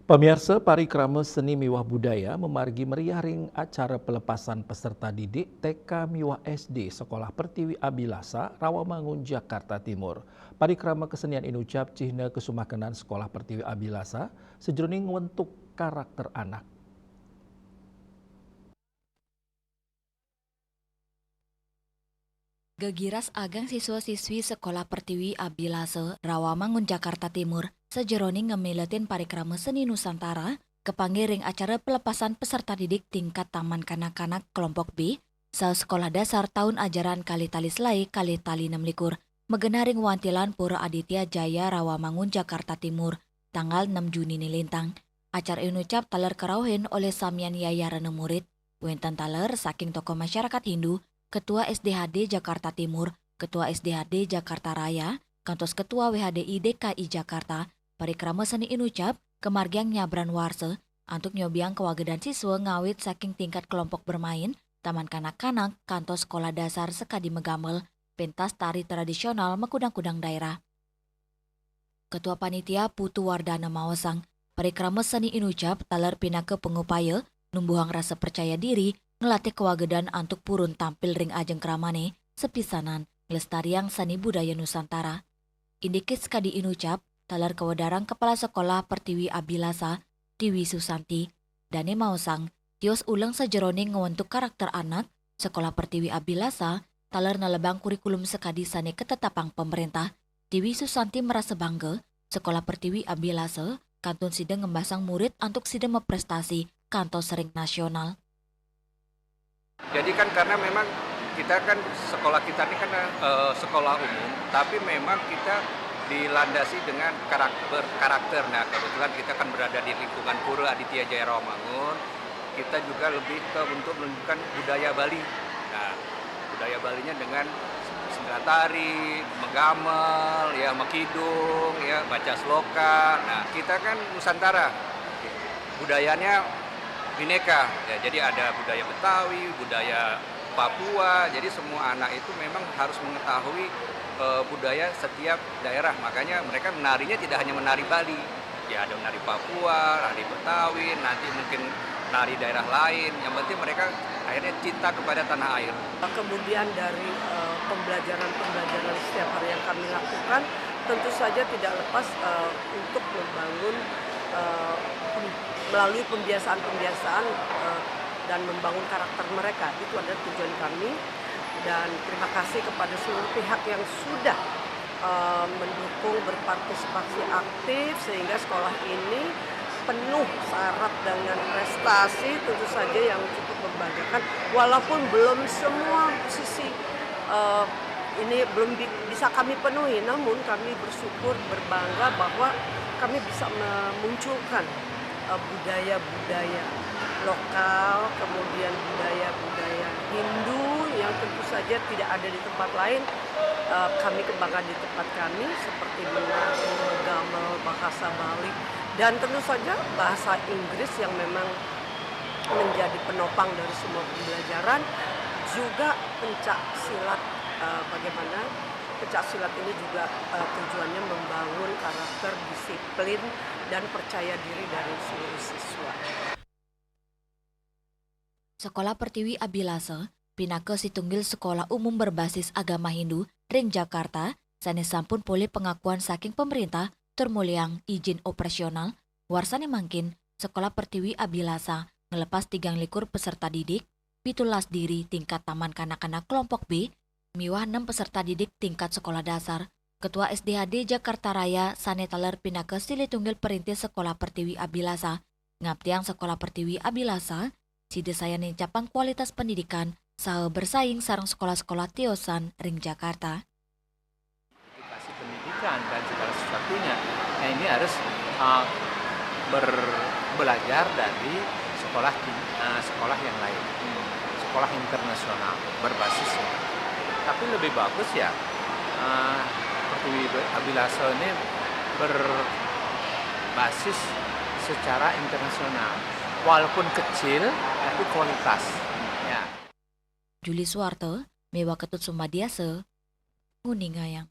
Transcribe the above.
Pemirsa Parikrama Seni Miwah Budaya memargi meriah ring acara pelepasan peserta didik TK Miwah SD Sekolah Pertiwi Abilasa, Rawamangun, Jakarta Timur. Parikrama kesenian inucap cihna kesumakenan Sekolah Pertiwi Abilasa sejroning wentuk karakter anak. Gegiras agang siswa-siswi Sekolah Pertiwi Abilase, Rawamangun, Jakarta Timur, sejeroning ngemiletin parikrama seni Nusantara, kepanggih ring acara pelepasan peserta didik tingkat taman kanak-kanak kelompok B, sekolah dasar tahun ajaran kali tali selai kali tali 6 likur, megenaring wantilan Pura Aditya Jaya Rawamangun, Jakarta Timur, tanggal 6 Juni nilintang. Acara inucap taler kerauhin oleh Samian Yayarana murid, wenten taler saking tokoh masyarakat Hindu, Ketua SDHD Jakarta Timur, Ketua SDHD Jakarta Raya, kantos Ketua WHDI DKI Jakarta, parikrama seni inucap, kemargiang nyabran warse, antuk nyobiang kewagedan siswa ngawit saking tingkat kelompok bermain, taman kanak-kanak, kantos sekolah dasar sekadi megamel, pentas tari tradisional mekudang-kudang daerah. Ketua Panitia Putu Wardana Mawasang, parikrama seni inucap, taler pinake pengupaya, numbuhang rasa percaya diri, ngelatih kewagedan antuk purun tampil ring ajeng keramane, sepisanan, ngelestariang seni budaya Nusantara. Indikis kadi inucap, talar kewadarang Kepala Sekolah Pertiwi Abilasa, Tiwi Susanti, Dane Mausang, tios ulang sejeroning ngewentuk karakter anak, Sekolah Pertiwi Abilasa, talar nalebang kurikulum sekadi sane ketetapang pemerintah, Tiwi Susanti merasa bangga, Sekolah Pertiwi Abilasa, kantun sidang ngembasang murid antuk sidang prestasi kantor sering nasional. Jadi kan karena memang kita kan sekolah kita ini kan sekolah umum, tapi memang kita dilandasi dengan karakter. Nah kebetulan kita kan berada di lingkungan Pura Aditya Jaya Rawamangun, kita juga lebih ke untuk menunjukkan budaya Bali. Nah budaya Balinya dengan sendera tari, megamel, ya mekidung, ya baca sloka. Nah kita kan Nusantara, budayanya bineka ya, jadi ada budaya Betawi, budaya Papua, jadi semua anak itu memang harus mengetahui budaya setiap daerah, makanya mereka menarinya tidak hanya menari Bali, ya ada menari Papua, menari Betawi, nanti mungkin menari daerah lain, yang penting mereka akhirnya cinta kepada tanah air. Kemudian dari pembelajaran setiap hari yang kami lakukan, tentu saja tidak lepas untuk membangun melalui pembiasaan dan membangun karakter mereka. Itu adalah tujuan kami, dan terima kasih kepada seluruh pihak yang sudah mendukung, berpartisipasi aktif sehingga sekolah ini penuh syarat dengan prestasi tentu saja yang cukup membanggakan, walaupun belum semua sisi ini belum bisa kami penuhi, namun kami bersyukur, berbangga bahwa kami bisa memunculkan budaya-budaya lokal, kemudian budaya-budaya Hindu yang tentu saja tidak ada di tempat lain. Kami kembangkan di tempat kami seperti menari, megamel, bahasa Bali, dan tentu saja bahasa Inggris yang memang menjadi penopang dari semua pembelajaran, juga pencak silat. Bagaimana pencak silat ini juga tujuannya membangun karakter, disiplin, dan percaya diri dari seluruh siswa. Sekolah Pertiwi Abilase, pinake situnggil sekolah umum berbasis agama Hindu, ring Jakarta, sanes sampun pulih pengakuan saking pemerintah, termuliang izin operasional, warsane mangkin, Sekolah Pertiwi Abilasa, ngelepas 3 likur peserta didik, 17 diri tingkat taman kanak-kanak kelompok B, miwah 6 peserta didik tingkat sekolah dasar. Ketua SDHD Jakarta Raya sane taler pinake silih tunggil perintis Sekolah Pertiwi Abilasa, ngaptiang Sekolah Pertiwi Abilasa, sidesaya capang kualitas pendidikan, saha bersaing sareng sekolah-sekolah tiosan ring Jakarta. Edukasi pendidikan dan segala sesuatunya, nah ini harus belajar dari sekolah yang lain, sekolah internasional berbasis. Tapi lebih bagus ya Pertiwi Abilasa ini berbasis secara internasional, walaupun kecil tapi kualitas. Ya. Juli Suwarto, Mewa Ketut Sumadiase, Nguningayang.